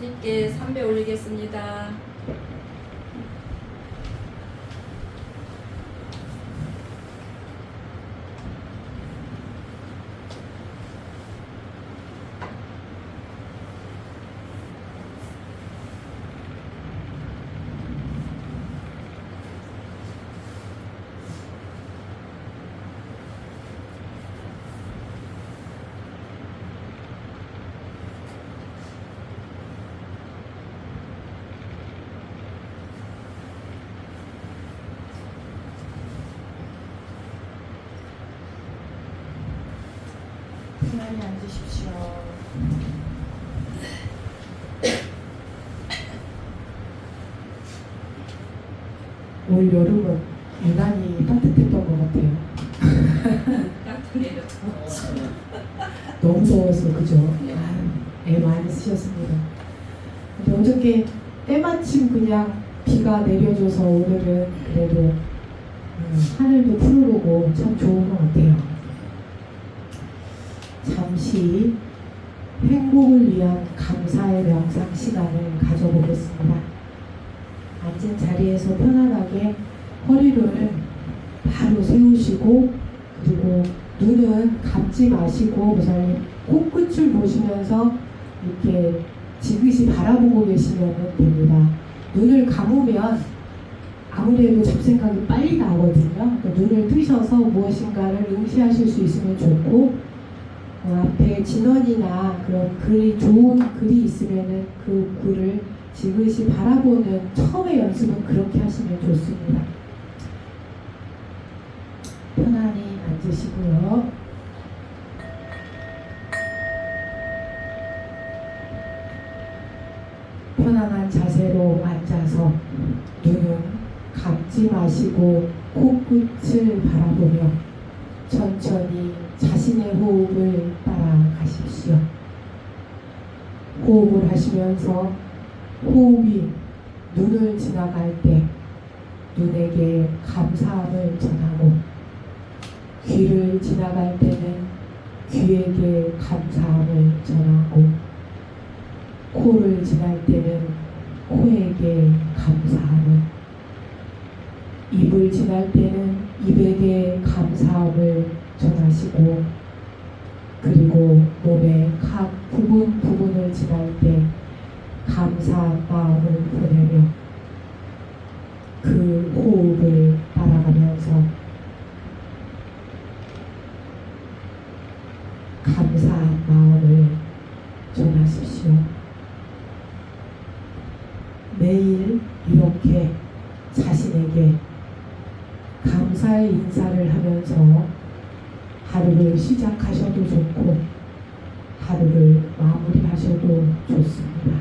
주님께 삼배 올리겠습니다. 편안히 앉으십시오. 올 여름은 유난히 따뜻했던 것 같아요. 따뜻해요. 너무 더워서 그죠? 애 많이 쓰셨습니다. 근데 어저께 때마침 그냥 비가 내려줘서 오늘은 그래도 하늘도 푸르르고 참 좋은 것 같아요. 잠시 행복을 위한 감사의 명상 시간을 가져보겠습니다. 앉은 자리에서 편안하게 허리를 바로 세우시고 그리고 눈은 감지 마시고 우선 코끝을 보시면서 이렇게 지그시 바라보고 계시면 됩니다. 눈을 감으면 아무래도 잡생각이 빨리 나거든요. 그러니까 눈을 뜨셔서 무엇인가를 응시하실 수 있으면 좋고 앞에 진원이나 그런 글이 좋은 글이 있으면은 그 글을 지그시 바라보는 처음의 연습은 그렇게 하시면 좋습니다. 편안히 앉으시고요. 편안한 자세로 앉아서 눈은 감지 마시고 코끝을 바라보며 천천히 자신의 호흡을 따라가십시오. 호흡을 하시면서 호흡이 눈을 지나갈 때 눈에게 감사함을 전하고 귀를 지나갈 때는 귀에게 감사함을 전하고 코를 지날 때는 코에게 감사함을 입을 지날 때는 입에게 감사함을 전하시고 그리고 몸의 각 부분을 지날 때 감사한 마음을 보내며 그 호흡을 따라가면서 감사한 마음을 전하십시오. 매일 이렇게 자신에게 감사의 인사를 하면서 하루를 시작하셔도 좋고 하루를 마무리하셔도 좋습니다.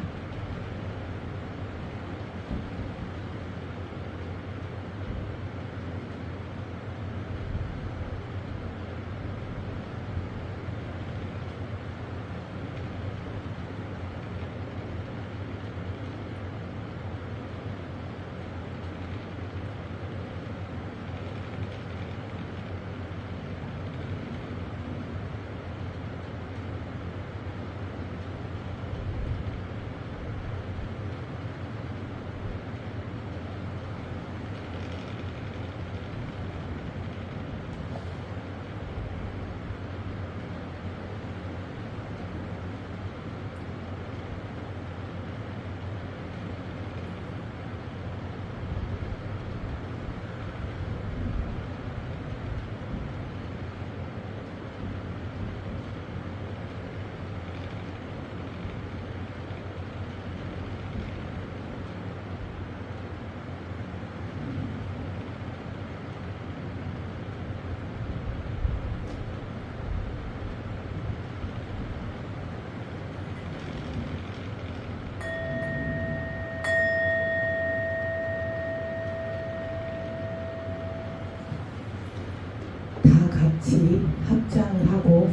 같이 합장을 하고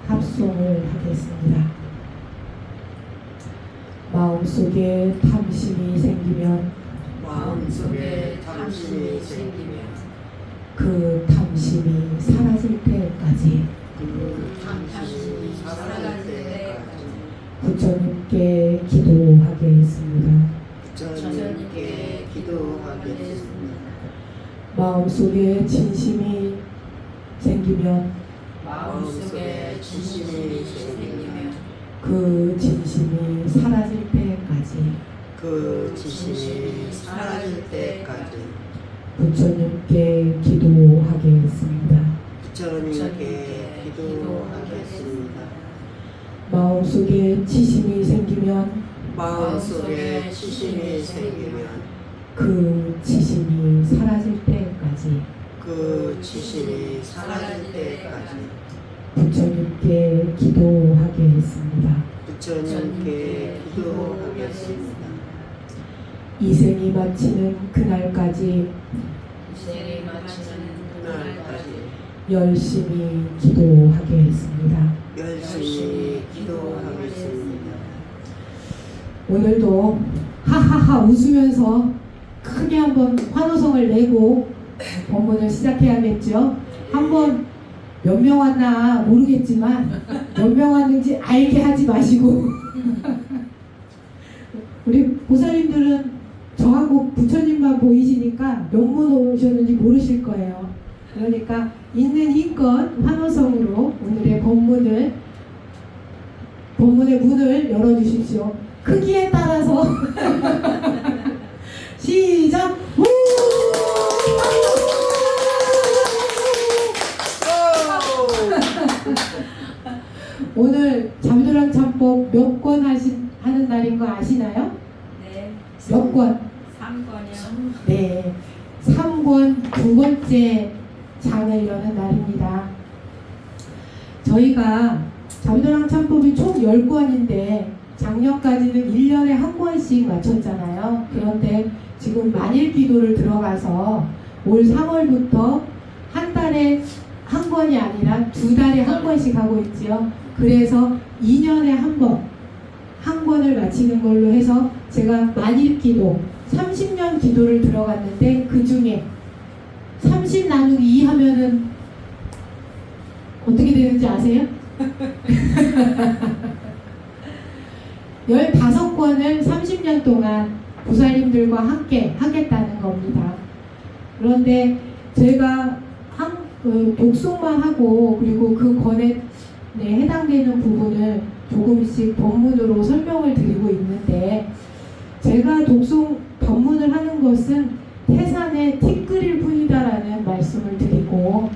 합송을 하겠습니다. 마음속에 탐심이 생기면 그 탐심이 사라질 때까지 부처님께 기도하며 기도하겠습니다. 부처님께 기도하겠습니다. 마음속에 진심이 생기면 마음속에 진심이 생기면 그 진심이 사라질 때까지 그 진심이 사라질 때까지 부처님께 기도하겠습니다. 부처님께 기도하겠습니다. 마음속에 치심이 생기면 마음속에 치심이 생기면 그 치심이 사라질 때까지 그 치심이 사라질 때까지 부처님께 기도하겠습니다. 부처님께 기도하겠습니다. 이생이 마치는 그날까지 생이 마치는 그날까지 열심히 기도하겠습니다. 열심히 기도하겠습니다. 오늘도 하하하 웃으면서 크게 한번 환호성을 내고 본문을 시작해야겠죠. 한번 몇 명 왔나 모르겠지만 몇 명 왔는지 알게 하지 마시고 우리 보살님들은 저하고 부처님만 보이시니까 몇 분 오셨는지 모르실 거예요. 그러니까 있는 힘껏 환호성으로 오늘의 본문의 문을 열어주십시오. 크기에 따라서 시작! 우! 오늘 잠들랑 참법 몇 권 하는 날인 거 아시나요? 네. 몇 권? 3권이요. 네, 3권 두 번째 장을 여는 날입니다. 저희가 잠들랑 참법이 총 10권인데 작년까지는 1년에 한 권씩 마쳤잖아요. 그런데 지금 만일 기도를 들어가서 올 3월부터 한 달에 한 권이 아니라 두 달에 한 권씩 하고 있지요. 그래서 2년에 한 권을 마치는 걸로 해서 제가 만일 기도 30년 기도를 들어갔는데 그 중에 30 나누기 2 하면은 어떻게 되는지 아세요? 15권을 30년 동안 보살님들과 함께 하겠다는 겁니다. 그런데 제가 독송만 하고 그리고 그 권에 해당되는 부분을 조금씩 본문으로 설명을 드리고 있는데 제가 독송 법문을 하는 것은 태산의 티끌일 뿐이다라는 말씀을 드리고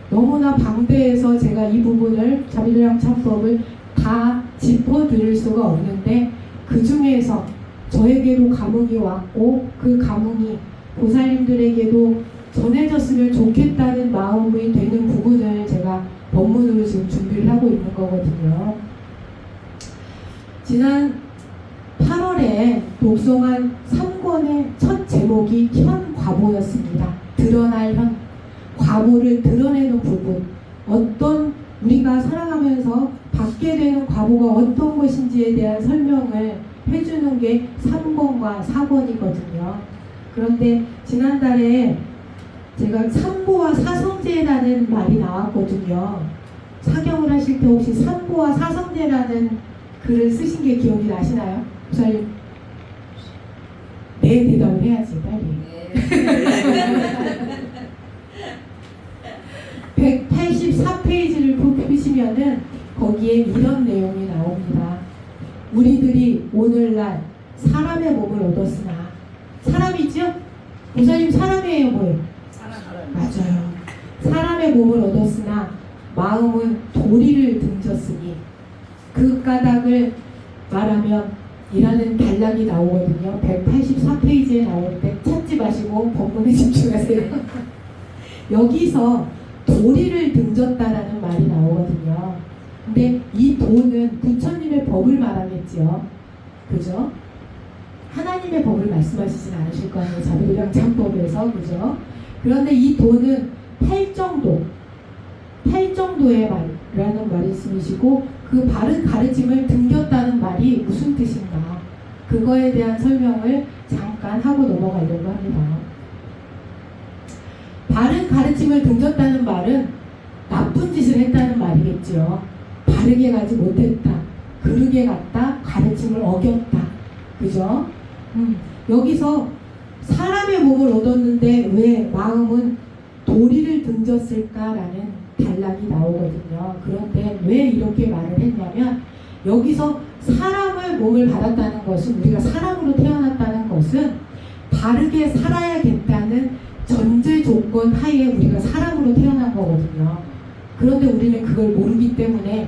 너무나 방대해서 제가 이 부분을 자비도량 참법을 다 짚어드릴 수가 없는데 그 중에서 저에게도 감흥이 왔고 그 감흥이 보살님들에게도 전해졌으면 좋겠다는 마음이 되는 부분을 제가 법문으로 지금 준비를 하고 있는 거거든요. 지난 8월에 독송한 3권의 첫 제목이 현과보였습니다. 드러날 현, 과보를 드러내는 부분, 어떤 우리가 살아가면서 받게 되는 과보가 어떤 것인지에 대한 설명을 해주는 게 3권과 4권이거든요. 그런데 지난달에 제가 삼보와 사성제라는 말이 나왔거든요. 사경을 하실 때 혹시 삼보와 사성제라는 글을 쓰신 게 기억이 나시나요? 보살님? 네, 대답을 해야지 빨리. 184페이지를 펴시면은 거기에 이런 내용이 나옵니다. 우리들이 오늘날 사람의 몸을 얻었으나 사람이죠? 보살님 사람이에요 뭐예요? 맞아요. 사람의 몸을 얻었으나 마음은 도리를 등졌으니 그 까닭을 말하면 이라는 단락이 나오거든요. 184페이지에 나오는데 찾지 마시고 본문에 집중하세요. 여기서 도리를 등졌다라는 말이 나오거든요. 근데 이 도는 부처님의 법을 말하겠지요. 그죠? 하나님의 법을 말씀하시진 않으실 거 아니에요. 자비도량 참법에서. 그죠? 그런데 이 도는 팔정도의 말이라는 말씀이시고 그 바른 가르침을 등겼다는 말이 무슨 뜻인가 그거에 대한 설명을 잠깐 하고 넘어가려고 합니다. 바른 가르침을 등졌다는 말은 나쁜 짓을 했다는 말이겠죠. 바르게 가지 못했다, 그르게 갔다, 가르침을 어겼다 그죠? 여기서 사람의 몸을 얻었는데 왜 마음은 도리를 등졌을까라는 단락이 나오거든요. 그런데 왜 이렇게 말을 했냐면 여기서 사람의 몸을 받았다는 것은 우리가 사람으로 태어났다는 것은 바르게 살아야겠다는 전제 조건 하에 우리가 사람으로 태어난 거거든요. 그런데 우리는 그걸 모르기 때문에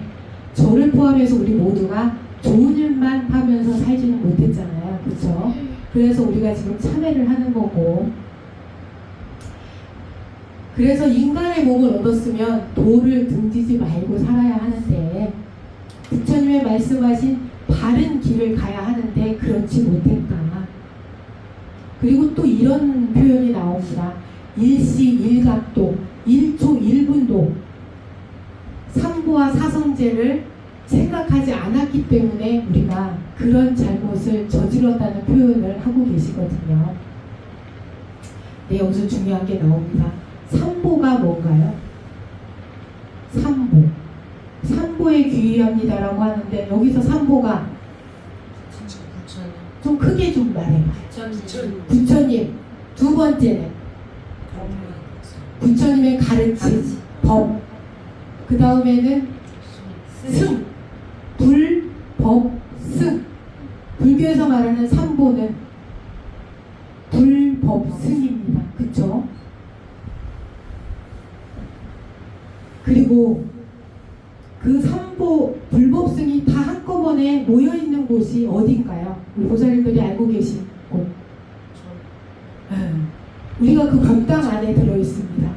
저를 포함해서 우리 모두가 좋은 일만 하면서 살지는 못했잖아요. 그렇죠? 그래서 우리가 지금 참회를 하는 거고, 그래서 인간의 몸을 얻었으면 도를 등지지 말고 살아야 하는데 부처님의 말씀하신 바른 길을 가야 하는데 그렇지 못했다. 그리고 또 이런 표현이 나옵니다. 일시 일각도, 1초 1분도 삼보와 사성제를 생각하지 않았기 때문에 우리가 그런 잘못을 저질렀다는 표현을 하고 계시거든요. 네, 여기서 중요한 게 나옵니다. 삼보가 뭔가요? 삼보. 삼보에 귀의합니다라고 하는데 여기서 삼보가 좀 크게 좀 말해봐요. 부처님. 두 번째는 부처님의 가르침, 법. 그 다음에는 승. 불, 법, 승. 불교에서 말하는 삼보는 불, 법, 승입니다. 그쵸? 그리고 그 삼보, 불법승이 다 한꺼번에 모여있는 곳이 어딘가요? 우리 보살님들이 알고 계신 곳. 우리가 그 법당 안에 들어있습니다.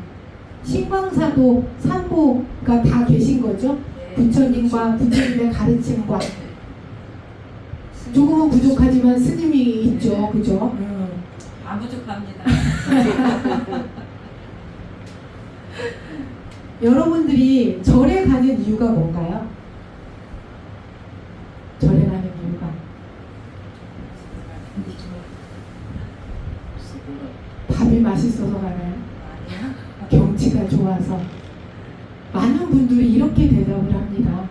신광사도 삼보가 다 계신 거죠? 부처님과 부처님의 가르침과 조금은 부족하지만 스님이 있죠. 그죠? 안 부족합니다. 여러분들이 절에 가는 이유가 뭔가요? 절에 가는 이유가 밥이 맛있어서 가나요? 경치가 좋아서. 많은 분들이 이렇게 대답을 합니다.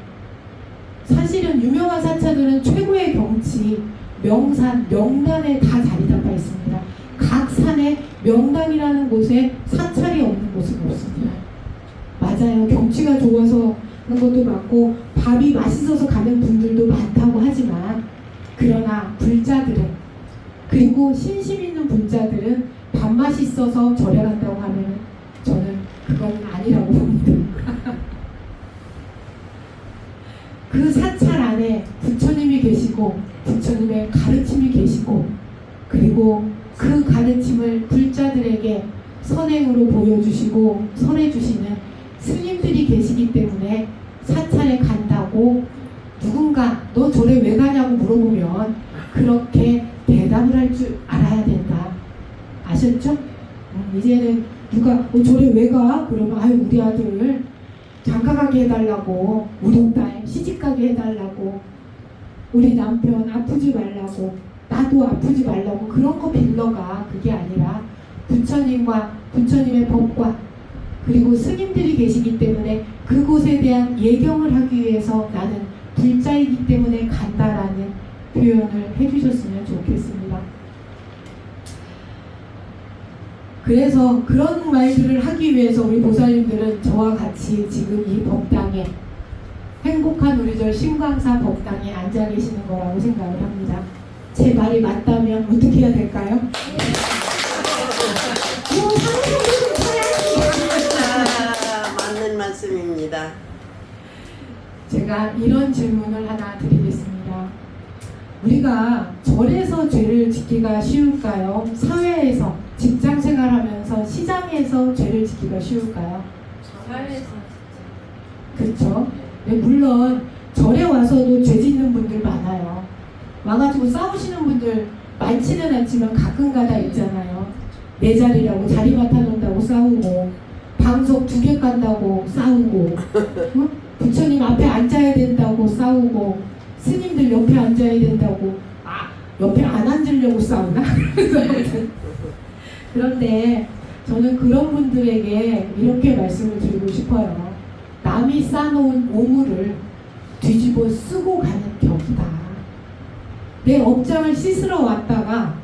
사실은 유명한 사찰들은 최고의 경치, 명산, 명단에 다 자리 잡아 있습니다. 각 산에 명당이라는 곳에 사찰이 없는 곳은 없습니다. 맞아요. 경치가 좋아서 하는 것도 많고 밥이 맛있어서 가는 분들도 많다고 하지만, 그러나 불자들은, 그리고 신심 있는 불자들은 밥맛이 있어서 절에 간다고 하면 저는 그건 아니라고 봅니다. 그 사찰 안에 부처님이 계시고 부처님의 가르침이 계시고, 그리고 그 가르침을 불자들에게 선행으로 보여주시고 설해주시는 스님들이 계시기 때문에 사찰에 간다고 누군가 너 절에 왜 가냐고 물어보면 그렇게 대답을 할 줄 알아야 된다. 아셨죠? 이제는 누가 절에 왜 가? 그러면 아유 우리 아들 장가가게 해달라고, 우리 딸 시집가게 해달라고, 우리 남편 아프지 말라고, 나도 아프지 말라고 그런 거 빌러가. 그게 아니라 부처님과 부처님의 법과 그리고 스님들이 계시기 때문에 그곳에 대한 예경을 하기 위해서 나는 불자이기 때문에 간다라는 표현을 해주셨으면 좋겠습니다. 그래서 그런 말들을 하기 위해서 우리 보살님들은 저와 같이 지금 이 법당에, 행복한 우리절 신광사 법당에 앉아 계시는 거라고 생각을 합니다. 제 말이 맞다면 어떻게 해야 될까요? 맞는 말씀입니다. 제가 이런 질문을 하나 드리겠습니다. 우리가 절에서 죄를 짓기가 쉬울까요? 사회에서, 직장 생활하면서 시장에서 죄를 짓기가 쉬울까요? 사회에서 그렇죠? 네, 물론 절에 와서도 죄 짓는 분들 많아요. 와가지고 싸우시는 분들 많지는 않지만 가끔가다 있잖아요. 내 자리라고 자리 맡아놓는다고 싸우고, 방석 2개 깐다고 싸우고, 응? 부처님 앞에 앉아야 된다고 싸우고, 스님들 옆에 앉아야 된다고, 옆에 안 앉으려고 싸우나? 그런데 저는 그런 분들에게 이렇게 말씀을 드리고 싶어요. 남이 싸놓은 오물을 뒤집어 쓰고 가는 격이다. 내 업장을 씻으러 왔다가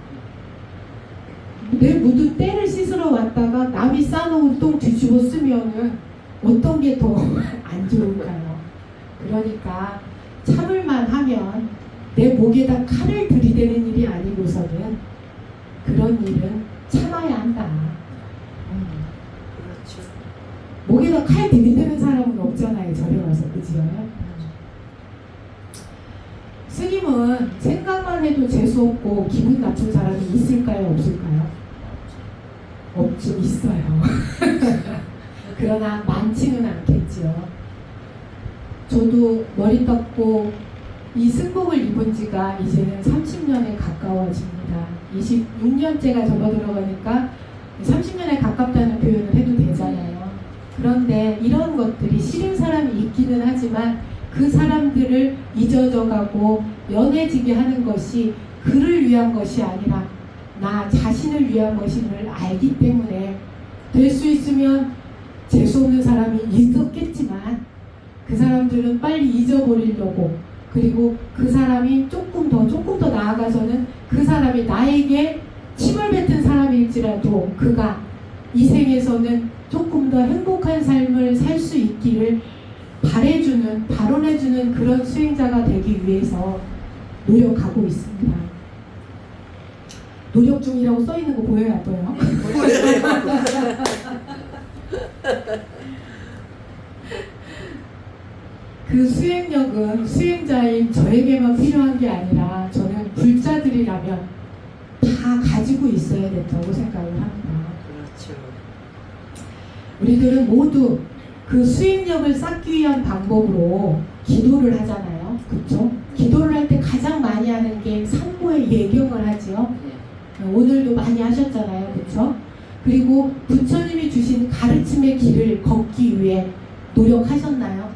내 묻은 때를 씻으러 왔다가 남이 싸놓은 똥 뒤집어 쓰면은 어떤 게 더 안 좋을까요? 그러니까 참을만 하면 내 목에다 칼을 들이대는 일이 아니고서는 그런 일은 참아야 한다. 그렇죠. 목에다 칼 들이대는 사람은 없잖아요. 절에 와서. 그지요? 스님은 생각만 해도 재수없고 기분 나쁜 사람이 있을까요? 없을까요? 없죠. 있어요. 그러나 많지는 않겠죠. 저도 머리 떴고 이 승복을 입은 지가 이제는 30년에 가까워집니다. 26년째가 접어들어가니까 30년에 가깝다는 표현을 해도 되잖아요. 그런데 이런 것들이 싫은 사람이 있기는 하지만 그 사람들을 잊어져가고 연해지게 하는 것이 그를 위한 것이 아니라 나 자신을 위한 것임을 알기 때문에 될 수 있으면 재수없는 사람이 있었겠지만 그 사람들은 빨리 잊어버리려고, 그리고 그 사람이 조금 더 나아가서는 그 사람이 나에게 침을 뱉은 사람일지라도 그가 이 생에서는 조금 더 행복한 삶을 살 수 있기를 바래주는, 발언해주는 그런 수행자가 되기 위해서 노력하고 있습니다. 노력 중이라고 써 있는 거 보여요, 안 보여요? 그 수행력은 수행자인 저에게만 필요한 게 아니라 저는 불자들이라면 다 가지고 있어야 된다고 생각을 합니다. 그렇죠. 우리들은 모두 그 수행력을 쌓기 위한 방법으로 기도를 하잖아요. 그렇죠? 기도를 할 때 가장 많이 하는 게 상고의 예경을 하지요. 오늘도 많이 하셨잖아요. 그렇죠? 그리고 부처님이 주신 가르침의 길을 걷기 위해 노력하셨나요?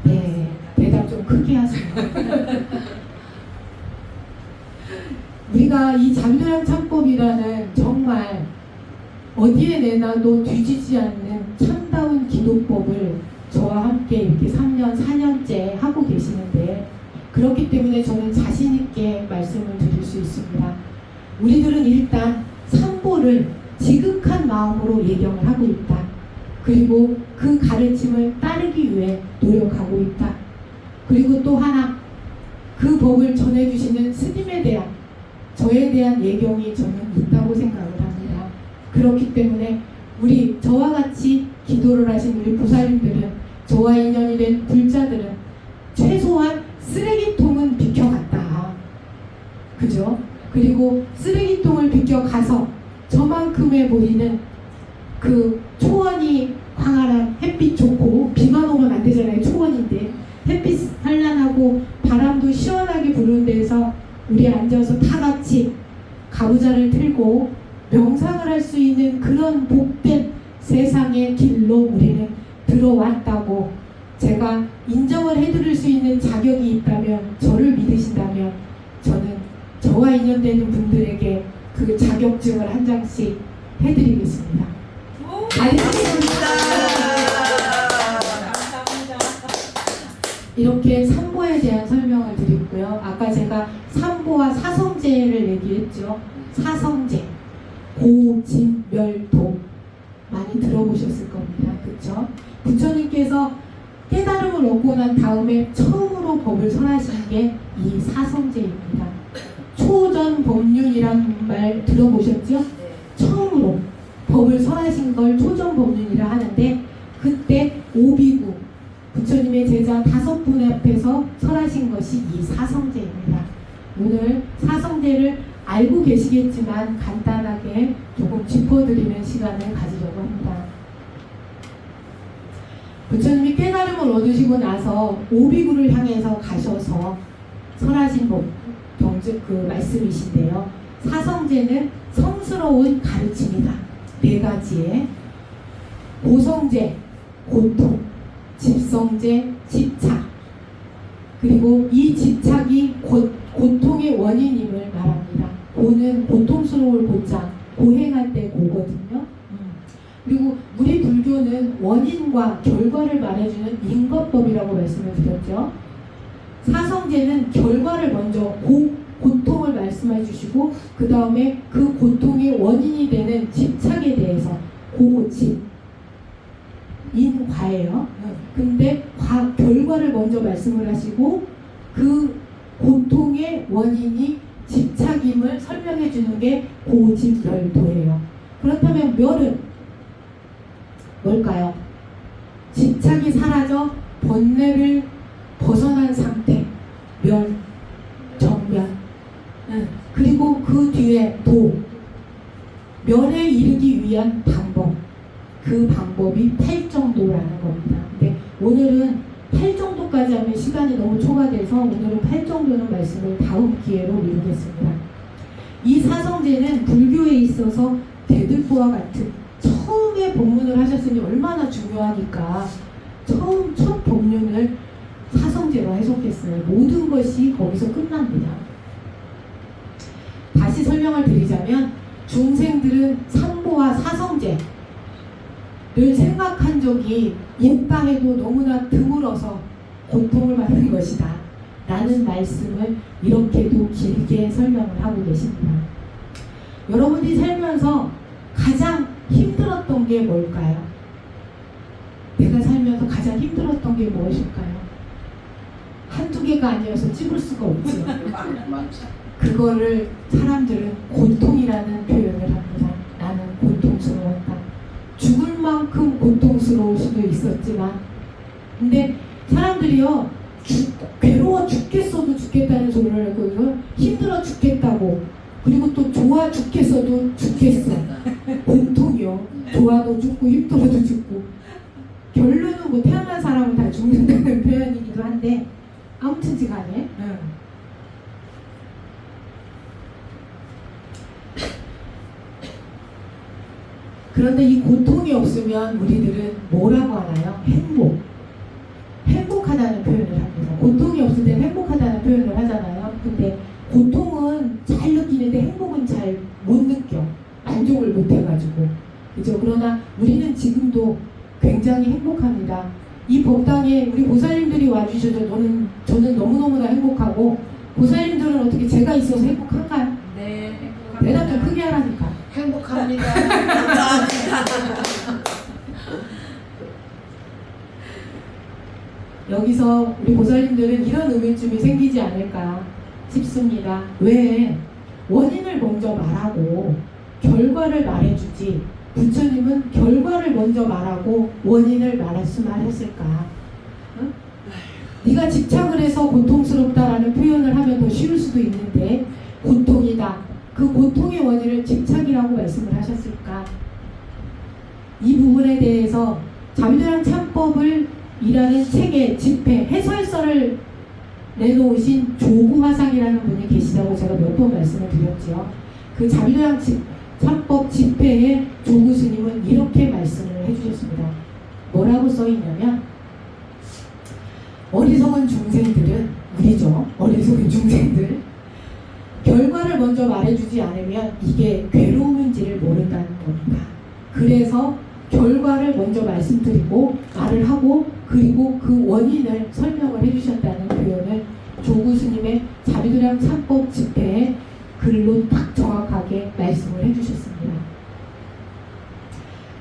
네. 대답 좀 크게 하세요. 우리가 이 잠들한 참법이라는 정말 어디에 내놔도 뒤지지 않는 참다운 기도법을 저와 함께 이렇게 3년, 4년째 하고 계시는데, 그렇기 때문에 저는 자신 있게 말씀을 드릴 수 있습니다. 우리들은 일단 삼보를 지극한 마음으로 예경을 하고 있다. 그리고 그 가르침을 따르기 위해 노력하고 있다. 그리고 또 하나, 그 법을 전해주시는 스님에 대한, 저에 대한 예경이 저는 있다고 생각을 합니다. 그렇기 때문에 우리 저와 같이 기도를 하신 우리 보살님들은, 저와 인연이 된 불자들은 최소한 쓰레기통은 비켜갔다. 그죠? 그리고 쓰레기통을 비켜가서 저만큼의 보이는 그 초원이 광활한 햇빛 좋고, 비만 오면 안 되잖아요. 초원인데 햇빛 산란하고 바람도 시원하게 부는 데서 우리 앉아서 다 같이 가부좌를 틀고 명상을 할 수 있는 그런 복된 세상의 길로 우리는 들어왔다고 제가 인정을 해드릴 수 있는 자격이 있다면, 저를 믿으신다면 저는 저와 인연되는 분들에게 그 자격증을 한 장씩 해드리겠습니다. 알겠습니다. 감사합니다. 이렇게 삼보에 대한 설명을 드렸고요. 아까 제가 삼보와 사성제를 얘기했죠. 사성제, 고, 진, 멸, 도 많이 들어보셨을 겁니다. 그렇죠? 부처님께서 깨달음을 얻고 난 다음에 처음으로 법을 설하신 게 이 사성제입니다. 초전 법륜이란 말 들어보셨죠? 처음으로 법을 설하신 걸 초전 법륜이라 하는데, 그때 오비구 부처님의 제자 5분 앞에서 설하신 것이 이 사성제입니다. 오늘 사성제를 알고 계시겠지만 간단하게 조금 짚어드리는 시간을 가지려고 합니다. 부처님이 깨달음을 얻으시고 나서 오비구를 향해서 가셔서 설하신 법, 그 말씀이신데요. 사성제는 성스러운 가르침이다. 4가지의 고성제, 고통, 집성제, 집착. 그리고 이 집착이 고통의 원인임을 말합니다. 고는 고통스러울 고자, 고행할 때 고거든요. 그리고 우리 불교는 원인과 결과를 말해주는 인과법이라고 말씀을 드렸죠. 사성제는 결과를 먼저 고통을 말씀해 주시고 그 다음에 그 고통의 원인이 되는 집착에 대해서 고집 인과예요. 근데 결과를 먼저 말씀을 하시고 그 고통의 원인이 집착임을 설명해 주는 게 고집멸도예요. 그렇다면 멸은 뭘까요? 집착이 사라져 번뇌를 벗어난 상태, 멸, 정면. 그리고 그 뒤에 멸에 이르기 위한 방법. 그 방법이 팔정도라는 겁니다. 근데 오늘은 팔정도까지 하면 시간이 너무 초과돼서 오늘은 팔정도는 말씀을 다음 기회로 미루겠습니다. 이 사성제는 불교에 있어서 대들보와 같은 처음에 법문을 하셨으니 얼마나 중요하니까 첫 법륜을 사성제로 해석했어요. 모든 것이 거기서 끝납니다. 다시 설명을 드리자면 중생들은 삼보와 사성제를 생각한 적이 있다 해도 너무나 드물어서 고통을 받는 것이다 라는 말씀을 이렇게도 길게 설명을 하고 계십니다. 여러분이 살면서 가장 힘들었던 게 뭘까요? 내가 살면서 가장 힘들었던 게 무엇일까요? 한두 개가 아니어서 찝을 수가 없지요. 그거를 사람들은 고통이라는 표현을 합니다. 나는 고통스러웠다. 죽을 만큼 고통스러울 수도 있었지만 근데 사람들이요 괴로워 죽겠어도 죽겠다는 소리를 하고 힘들어 죽겠다고 그리고 또 좋아 죽겠어도 죽겠어. 고통이요. 좋아도 죽고 힘들어도 죽고 결론은 뭐 태어난 사람은 다 죽는다는 표현이기도 한데 아무튼지 간에 그런데 이 고통이 없으면 우리들은 뭐라고 하나요? 행복하다는 표현을 합니다. 고통이 없을 때는 행복하다는 표현을 하잖아요. 근데 고통은 잘 느끼는데 행복은 잘 못 느껴. 만족을 못 해가지고. 그죠? 그러나 우리는 지금도 굉장히 행복합니다. 이 법당에 우리 보살님들이 와주셔서 저는 너무너무나 행복하고 보살님들은 어떻게 제가 있어서 행복한가요? 네, 대답 좀 크게 하라니까. 행복합니다. 여기서 우리 보살님들은 이런 의문점이 생기지 않을까 싶습니다. 왜 원인을 먼저 말하고 결과를 말해주지 부처님은 결과를 먼저 말하고 원인을 말했으면 하셨을까? 응? 네가 집착을 해서 고통스럽다라는 표현을 하면 더 쉬울 수도 있는데 고통이다. 그 고통의 원인을 집착이라고 말씀을 하셨을까? 이 부분에 대해서 자비도량 참법을 이라는 책의 집회 해설서를 내놓으신 조구화상이라는 분이 계시다고 제가 몇 번 말씀을 드렸죠. 그 자비도량 참법 집회에 조구 스님은 이렇게 말씀을 해주셨습니다. 뭐라고 써있냐면 어리석은 중생들은 우리죠. 어리석은 중생들 결과를 먼저 말해주지 않으면 이게 괴로움인지를 모른다는 겁니다. 그래서 결과를 먼저 말씀드리고 말을 하고 그리고 그 원인을 설명을 해주셨다는 표현을 조구 스님의 자비도량 참법 집회에 글로 딱 정확하게 말씀을 해주셨습니다.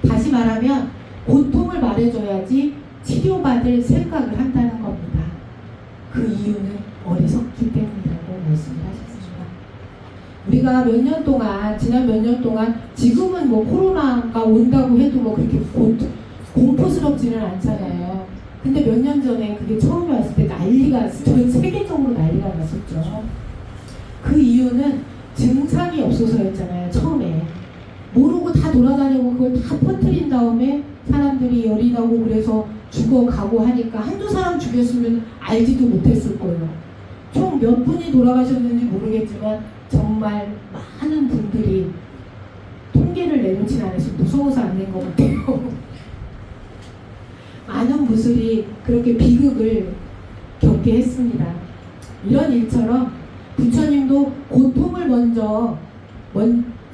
다시 말하면 고통을 말해줘야지 치료받을 생각을 한다는 겁니다. 그 이유는 어리석기 때문이라고 말씀을 하셨습니다. 우리가 몇 년 동안 지난 몇 년 동안 지금은 뭐 코로나가 온다고 해도 뭐 그렇게 공포스럽지는 않잖아요. 근데 몇 년 전에 그게 처음에 왔을 때 난리가 전 세계적으로 난리가 났었죠. 그 이유는 증상이 없어서였잖아요. 처음에 모르고 다 돌아다니고 그걸 다 퍼뜨린 다음에 사람들이 열이 나고 그래서 죽어가고 하니까 한두 사람 죽였으면 알지도 못했을 거예요. 총 몇 분이 돌아가셨는지 모르겠지만 정말 많은 분들이 통계를 내놓진 않으시 무서워서 안 낸 것 같아요. 많은 분들이 그렇게 비극을 겪게 했습니다. 이런 일처럼 부처님도 고통을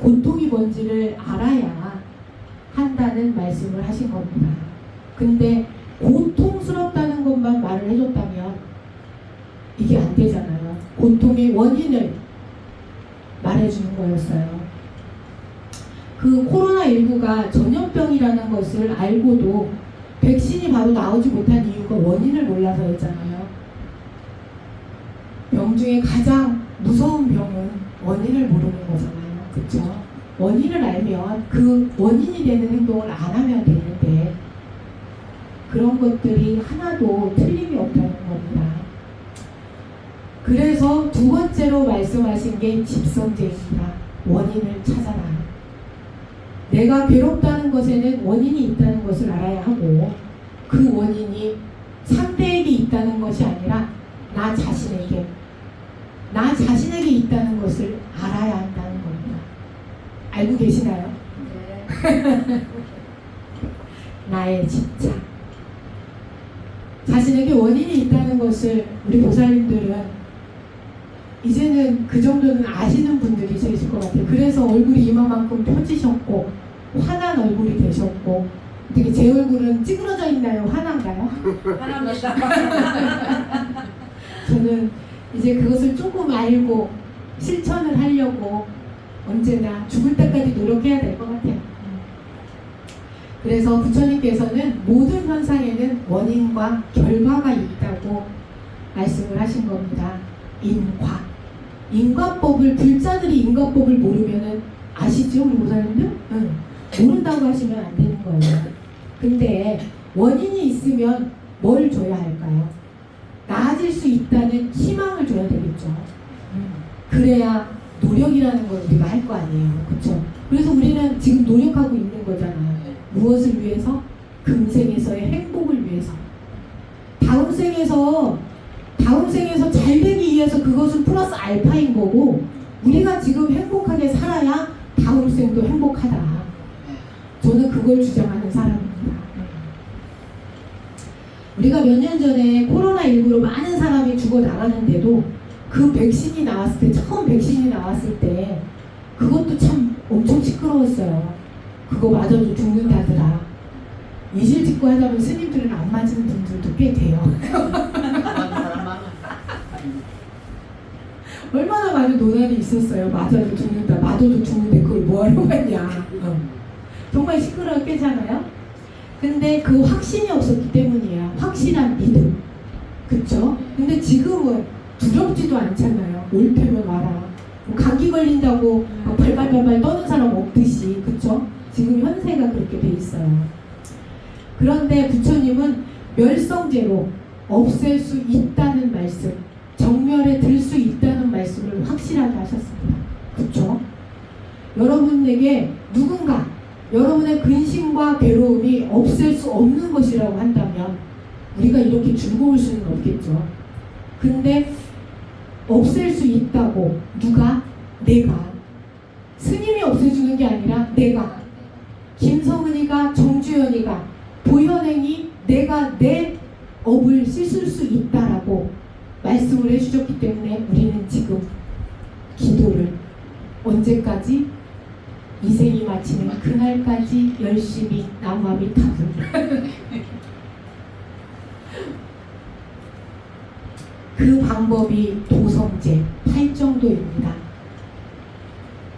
고통이 뭔지를 알아야 한다는 말씀을 하신 겁니다. 근데 고통스럽다는 것만 말을 해줬다면 이게 안 되잖아요. 고통의 원인을 말해주는 거였어요. 그 코로나19가 전염병이라는 것을 알고도 백신이 바로 나오지 못한 이유가 원인을 몰라서였잖아요. 병 중에 가장 무서운 병은 원인을 모르는 거잖아요. 그렇죠? 원인을 알면 그 원인이 되는 행동을 안 하면 되는데 그런 것들이 하나도 틀림이 없다는 겁니다. 그래서 두 번째로 말씀하신 게 집성제입니다. 원인을 찾아라. 내가 괴롭다는 것에는 원인이 있다는 것을 알아야 하고 그 원인이 상대에게 있다는 것이 아니라 나 자신에게 있다는 것을 알아야 한다는 겁니다. 알고 계시나요? 네. 나의 집착. 자신에게 원인이 있다는 것을 우리 보살님들은 이제는 그 정도는 아시는 분들이 계실 것 같아요. 그래서 얼굴이 이만큼 펴지셨고 화난 얼굴이 되셨고 어떻게 제 얼굴은 찌그러져 있나요? 화난가요? 환합니다. 저는 이제 그것을 조금 알고 실천을 하려고 언제나 죽을 때까지 노력해야 될 것 같아요. 그래서 부처님께서는 모든 현상에는 원인과 결과가 있다고 말씀을 하신 겁니다. 인과법을 불자들이 인과법을 모르면은 아시죠? 우리 보살님들? 응. 모른다고 하시면 안 되는 거예요. 근데 원인이 있으면 뭘 줘야 할까요? 나아질 수 있다는 희망을 줘야 되겠죠. 그래야 노력이라는 걸 우리가 할 거 아니에요. 그렇죠? 그래서 우리는 지금 노력하고 있는 거잖아요. 무엇을 위해서? 금생에서의 행복을 위해서. 다음 생에서 잘 되기 위해서 그것은 플러스 알파인 거고 우리가 지금 행복하게 살아야 다음 생도 행복하다. 저는 그걸 주장하는 사람입니다. 우리가 몇 년 전에 코로나19로 많은 사람이 죽어 나가는데도 그 백신이 나왔을 때, 처음 백신이 나왔을 때 그것도 참 엄청 시끄러웠어요. 그거 맞아도 죽는다더라. 이실직고 하자면 스님들은 안 맞은 분들도 꽤 돼요. 얼마나 많은 논란이 있었어요. 맞아도 죽는다. 맞아도 죽는데 그걸 뭐하러 갔냐. 정말 시끄럽겠잖아요. 근데 그 확신이 없었기 때문이에요. 확실한 믿음. 그쵸? 근데 지금은 두렵지도 않잖아요. 올 테면 와라. 뭐 감기 걸린다고 막 발발발발 떠는 사람 없듯이. 그쵸? 지금 현세가 그렇게 돼 있어요. 그런데 부처님은 멸성제로 없앨 수 있다는 말씀, 정멸에 들 수 있다는 말씀을 확실하게 하셨습니다. 그쵸? 여러분에게 누군가 여러분의 근심과 괴로움이 없앨 수 없는 것이라고 한다면 우리가 이렇게 즐거울 수는 없겠죠. 근데 없앨 수 있다고 누가? 내가. 스님이 없애주는 게 아니라 내가. 김성은이가, 정주연이가, 보현행이 내가 내 업을 씻을 수 있다라고 말씀을 해주셨기 때문에 우리는 지금 기도를 언제까지? 이생이 마치는 그날까지 열심히 나무아미타불 그 방법이 도성제, 팔정도입니다.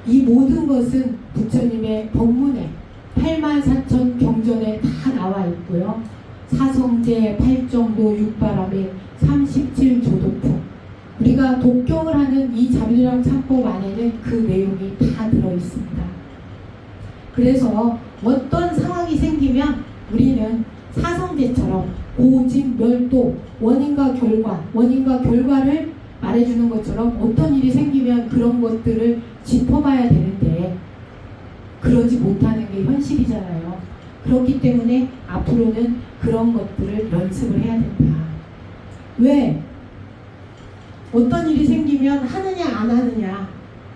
이 모든 것은 부처님의 법문에 84,000 경전에 다 나와 있고요. 사성제, 팔정도, 육바라밀, 37조도품 우리가 독경을 하는 이 자비도량 참법 안에는 그 내용이 다 들어있습니다. 그래서 어떤 상황이 생기면 우리는 사성제처럼 고진멸도 원인과 결과를 말해주는 것처럼 어떤 일이 생기면 그런 것들을 짚어봐야 되는데 그러지 못하는 게 현실이잖아요. 그렇기 때문에 앞으로는 그런 것들을 연습을 해야 된다. 왜? 어떤 일이 생기면 하느냐 안 하느냐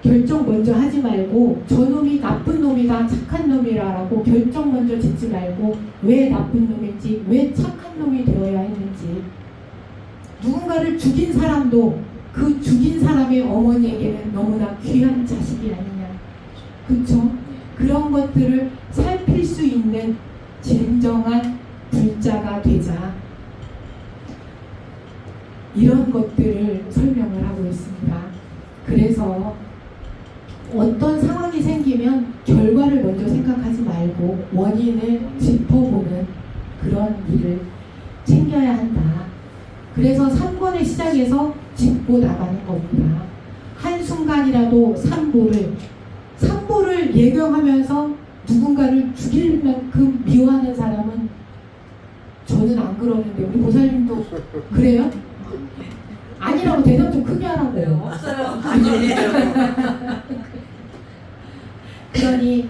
결정 먼저 하지 말고 저놈이 나쁜 놈이다 착한 놈이라고 결정 먼저 짓지 말고 왜 나쁜 놈인지 왜 착한 놈이 되어야 했는지 누군가를 죽인 사람도 그 죽인 사람의 어머니에게는 너무나 귀한 자식이 아니냐. 그쵸? 그런 것들을 살필 수 있는 진정한 불자가 되자. 이런 것들을 설명을 하고 있습니다. 그래서 어떤 상황이 생기면 결과를 먼저 생각하지 말고 원인을 짚어보는 그런 일을 챙겨야 한다. 그래서 3권의 시작에서 짚고 나가는 겁니다. 한순간이라도 산보를 예경하면서 누군가를 죽일 만큼 미워하는 사람은 저는 안 그러는데 우리 보살님도 그래요? 아니라고 대답 좀 크게 하라고요. 없어요. 그러니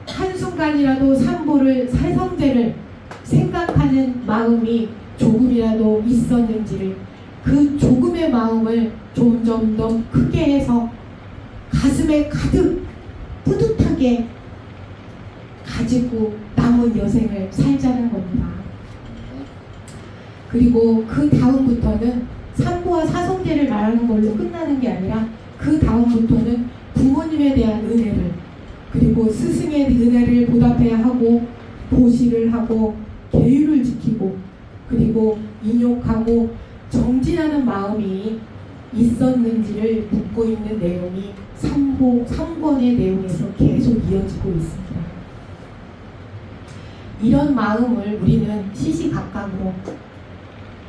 한순간이라도 살성제를 생각하는 마음이 조금이라도 있었는지를 그 조금의 마음을 점점 더 크게 해서 가슴에 가득 뿌듯하게 가지고 남은 여생을 살자는 겁니다. 그리고 그 다음부터는 산보와 사성제를 말하는 걸로 끝나는 게 아니라 그 다음부터는 부모님에 대한 은혜를 그리고 스승의 은혜를 보답해야 하고 보시를 하고 계율을 지키고 그리고 인욕하고 정진하는 마음이 있었는지를 묻고 있는 내용이 3권의 내용에서 계속 이어지고 있습니다. 이런 마음을 우리는 시시각각으로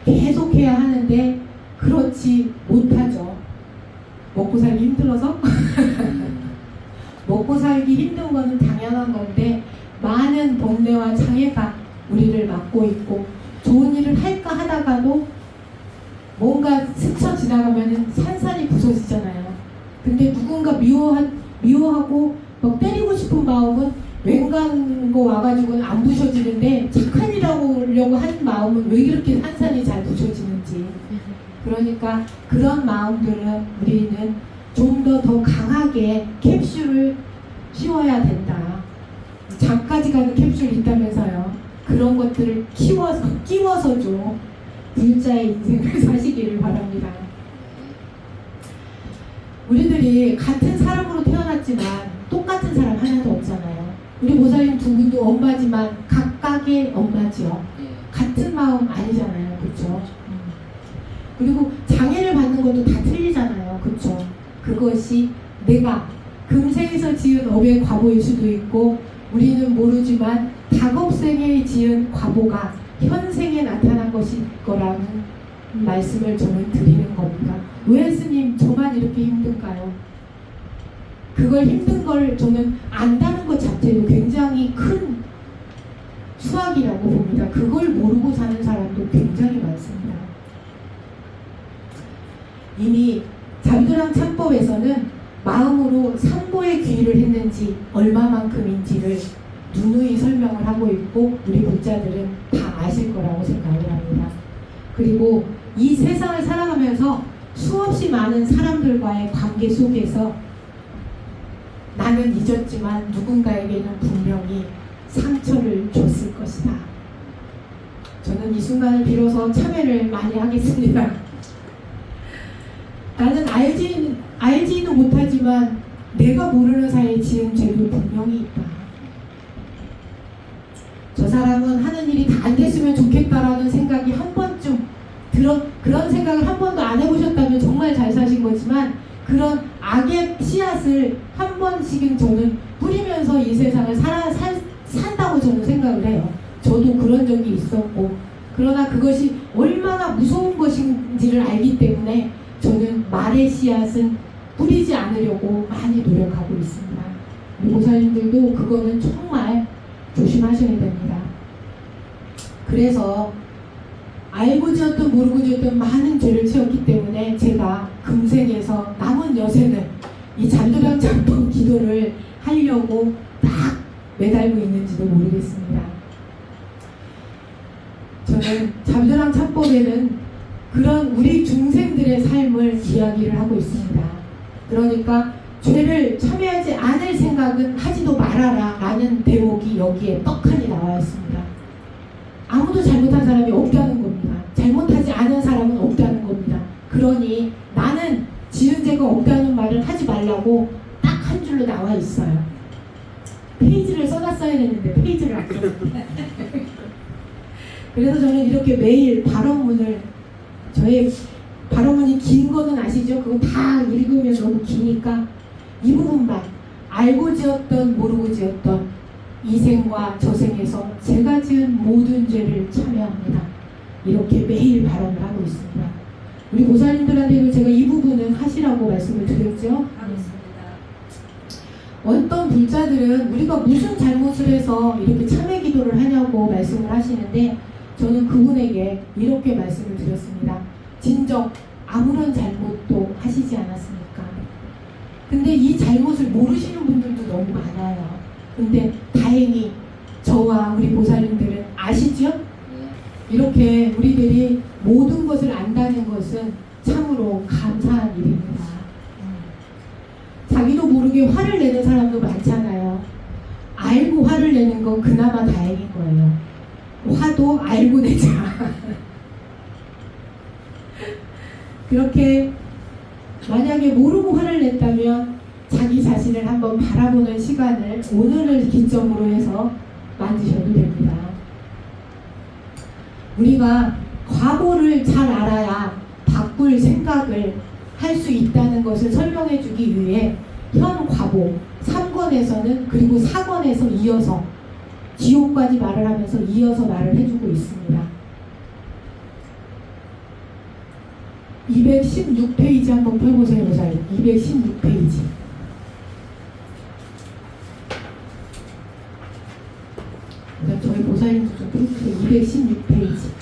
계속해야 하는데 그렇지 못하죠. 먹고 살기 힘들어서? 먹고 살기 힘든 거는 당연한 건데 많은 번뇌와 장애가 우리를 막고 있고 좋은 일을 할까 하다가도 뭔가 스쳐 지나가면 산산이 부서지잖아요. 근데 누군가 미워하고 막 때리고 싶은 마음은 웬간 거 와가지고는 안 부서지는데 착한 일하고 하려고 하는 마음은 왜 이렇게 산산이 잘 부서지는지. 그러니까 그런 마음들은 우리는 좀 더 강하게 캡슐을 씌워야 된다. 장까지 가는 캡슐 있다면서요. 그런 것들을 끼워서 좀 불자의 인생을 사시기를 바랍니다. 우리들이 같은 사람으로 태어났지만 똑같은 사람 하나도 없잖아요. 우리 보살님 두 분도 엄마지만 각각의 엄마지요. 같은 마음 아니잖아요. 그렇죠? 그리고 장애를 받는 것도 다 틀리잖아요. 그렇죠? 그것이 내가 금생에서 지은 업의 과보일 수도 있고 우리는 모르지만 다급생에 지은 과보가 현생에 나타난 것일 거라는 말씀을 저는 드리는 겁니다. 왜 스님 저만 이렇게 힘든가요? 그걸 힘든 걸 저는 안다는 것 자체도 굉장히 큰 수학이라고 봅니다. 그걸 모르고 사는 사람도 굉장히 많습니다. 이미 잠드랑 참법에서는 마음으로 산보의 귀의를 했는지 얼마만큼인지를 누누이 설명을 하고 있고 우리 불자들은 다 아실 거라고 생각을 합니다. 그리고 이 세상을 살아가면서 수없이 많은 사람들과의 관계 속에서 나는 잊었지만 누군가에게는 분명히 상처를 줬을 것이다. 저는 이 순간을 빌어서 참회를 많이 하겠습니다. 나는 알지는 못하지만 내가 모르는 사이에 지은 죄도 분명히 있다. 저 사람은 하는 일이 다 안 됐으면 좋겠다라는 생각이 한 번쯤 그런 생각을 한 번도 안 해보셨다면 정말 잘 사신 거지만 그런 악의 씨앗을 한 번씩은 저는 뿌리면서 이 세상을 산다고 저는 생각을 해요. 저도 그런 적이 있었고 그러나 그것이 얼마나 무서운 것인지를 알기 때문에 저는 말의 씨앗은 뿌리지 않으려고 많이 노력하고 있습니다. 우리 보살님들도 그거는 정말 조심하셔야 됩니다. 그래서 알고 지었든 모르고 지었든 많은 죄를 지었기 때문에 제가 금생에서 남은 여생을 이 잠드랑 참법 기도를 하려고 딱 매달고 있는지도 모르겠습니다. 저는 잠드랑 참법에는 그런 우리 중생들의 삶을 이야기를 하고 있습니다. 그러니까 죄를 참여하지 않을 생각은 하지도 말아라 라는 대목이 여기에 떡하니 나와 있습니다. 아무도 잘못한 사람이 없다는 겁니다. 잘못하지 않은 사람은 없다는 겁니다. 그러니 나는 지은 죄가 없다는 말을 하지 말라고 딱 한 줄로 나와 있어요. 페이지를 써놨어야 되는데 페이지를 안 써요. 그래서 저는 이렇게 매일 발언문을 저의 발언문이 긴 거는 아시죠? 그거 다 읽으면 너무 기니까 이 부분만 알고 지었던 모르고 지었던 이 생과 저 생에서 제가 지은 모든 죄를 참여합니다. 이렇게 매일 발언을 하고 있습니다. 우리 보살님들한테도 제가 이 부분은 하시라고 말씀을 드렸죠. 하겠습니다. 어떤 불자들은 우리가 무슨 잘못을 해서 이렇게 참회 기도를 하냐고 말씀을 하시는데 저는 그분에게 이렇게 말씀을 드렸습니다. 진정 아무런 잘못도 하시지 않았습니까? 근데 이 잘못을 모르시는 분들도 너무 많아요. 근데 다행히 저와 우리 보살님들은 아시죠? 이렇게 우리들이 모든 것을 안다는 것은 참으로 감사한 일입니다. 자기도 모르게 화를 내는 사람도 많잖아요. 알고 화를 내는 건 그나마 다행인 거예요. 화도 알고 내자. 그렇게 만약에 모르고 화를 냈다면 자기 자신을 한번 바라보는 시간을 오늘을 기점으로 해서 만드셔도 됩니다. 우리가 과거를 잘 알아야 바꿀 생각을 할 수 있다는 것을 설명해 주기 위해 현 과보 3권에서는 그리고 4권에서 이어서 지옥까지 말을 하면서 이어서 말을 해주고 있습니다. 216페이지 한번 펴보세요. 216페이지. 저희 보살님도 좀 펴주세요. 216페이지.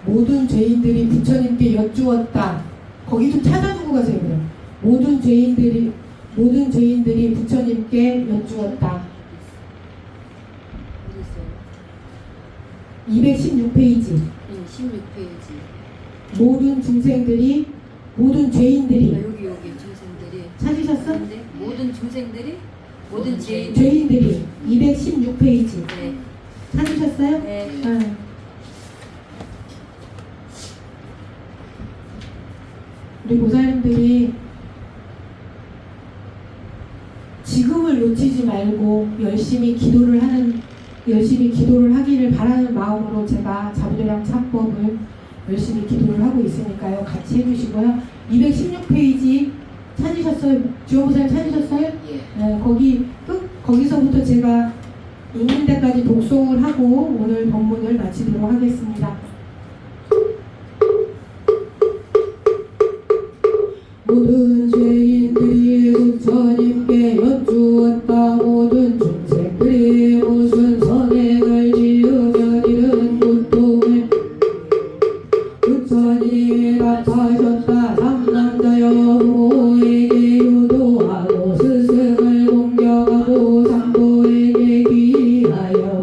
모든 죄인들이 부처님께 여쭈었다. 거기 좀 찾아주고 가세요. 그럼. 모든 죄인들이 부처님께 여쭈었다. 216페이지. 16페이지. 모든 중생들이, 모든 죄인들이. 여기 중생들이. 찾으셨어? 근데 모든 중생들이, 모든 죄인들이. 216페이지. 네. 찾으셨어요? 네. 우리 보살님들이 지금을 놓치지 말고 열심히 기도를 하기를 바라는 마음으로 제가 자부도량 참법을 열심히 기도를 하고 있으니까요. 같이 해주시고요. 216페이지 찾으셨어요? 주원보살님 찾으셨어요? 네, 거기서부터 제가 읽는 데까지 독송을 하고 오늘 법문을 마치도록 하겠습니다. 모든 죄인들이 부처님께 여쭈었다. 모든 중생들이 무슨 선행을 지으면 이른 고통을 부처님이 답하셨다. 삼남자여 부모에게 유도하고 스승을 공경하고 삼보에게 귀하여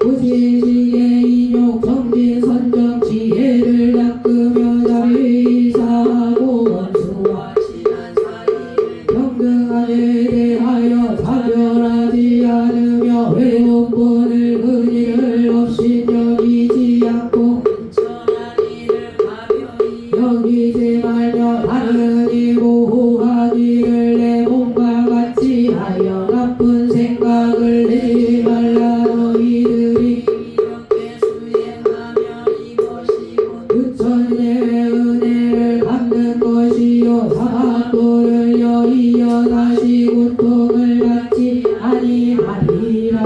오지시에 인욕 정진 선정 지혜를 닦으며 자비 사하고 원수와 친한 사이를 평등하게 대하여 차별하지 않으며 외롭고를 근의를 없이 여기지 않고 천한 일을 가벼이 여기지 말며 다른 이 모호한 일을 내 몸과 같이 하여 나쁜 생각을 내지 말라. 너희들이 이렇게 수행하면 이것이 곧 부처님의 은혜를 갚는 것이요 사도를 여의어 다시 고통을 받지 아니하리라.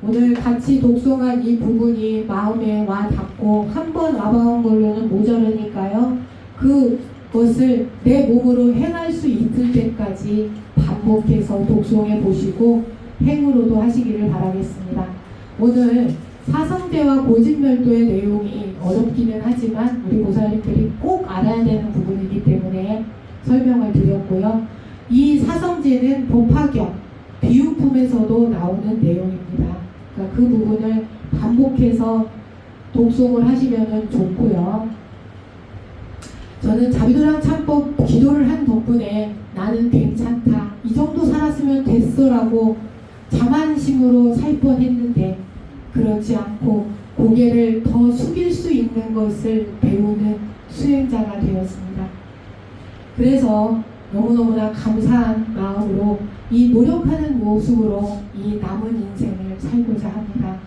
오늘 같이 독송한 이 부분이 마음에 와 닿고 한 번 와봐온 걸로는 모자르니까요. 그것을 내 몸으로 행할 수 있을 때까지 반복해서 독송해 보시고 행으로도 하시기를 바라겠습니다. 오늘 사성제와 고진멸도의 내용이 어렵기는 하지만 우리 보살님들이 꼭 알아야 되는 부분이기 때문에 설명을 드렸고요. 이 사성제는 법화경, 비유품에서도 나오는 내용입니다. 그러니까 그 부분을 반복해서 독송을 하시면 좋고요. 저는 자비도량 참법 기도를 한 덕분에 나는 괜찮다, 이 정도 살았으면 됐어 라고 자만심으로 살 뻔했는데 그렇지 않고 고개를 더 숙일 수 있는 것을 배우는 수행자가 되었습니다. 그래서 너무너무나 감사한 마음으로 이 노력하는 모습으로 이 남은 인생을 살고자 합니다.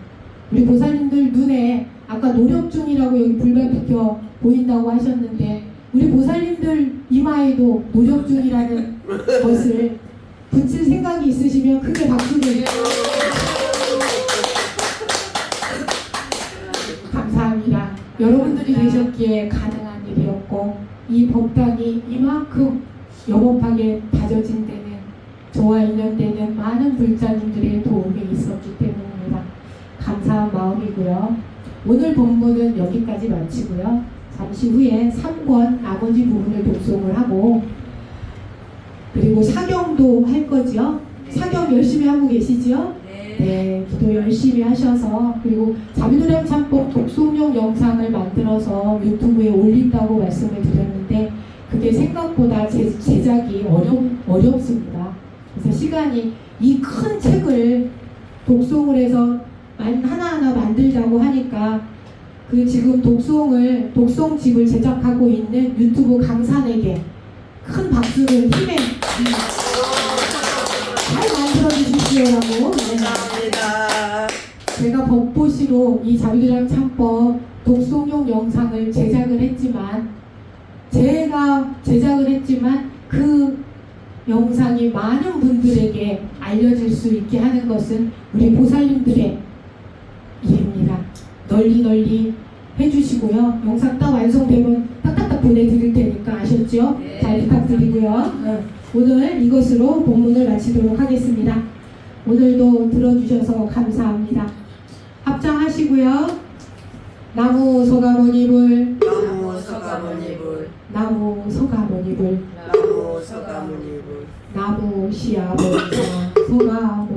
우리 보살님들 눈에 아까 노력 중이라고 여기 불발 비켜 보인다고 하셨는데 우리 보살님들 이마에도 노력 중이라는 것을 붙일 생각이 있으시면 크게 박수를 감사합니다. 여러분들이 계셨기에 가능한 일이었고 이 법당이 이만큼 영업하게 다져진 데는 저와 인연되는 많은 불자님들의 도움이 있었기 때문입니다. 감사한 마음이고요. 오늘 본문은 여기까지 마치고요. 잠시 후에 3권 나머지 부분을 독송을 하고 그리고 사경도 할 거죠. 사경 열심히 하고 계시죠? 네, 기도 열심히 하셔서 그리고 자비도량 참법 독송용 영상을 만들어서 유튜브에 올린다고 말씀을 드렸는데 그게 생각보다 제작이 어렵습니다. 그래서 시간이 이 큰 책을 독송을 해서 하나하나 만들자고 하니까 그 지금 독송집을 제작하고 있는 유튜브 강산에게 큰 박수를 힘에 잘 만들어 주십시오라고. 감사합니다. 제가 법보시로 이 자비도량 참법 독송용 영상을 제작을 했지만 그 영상이 많은 분들에게 알려질 수 있게 하는 것은 우리 보살님들의 일입니다. 널리 해주시고요. 영상 딱 완성되면 딱딱딱 보내드릴 테니까 아셨죠? 네. 잘 부탁드리고요. 오늘 이것으로 본문을 마치도록 하겠습니다. 오늘도 들어주셔서 감사합니다. 합장하시고요. 나무 소가모니불 나무 서가모니불 나무 소가모니불 나무 서가모니불 나무 시아버니사 소가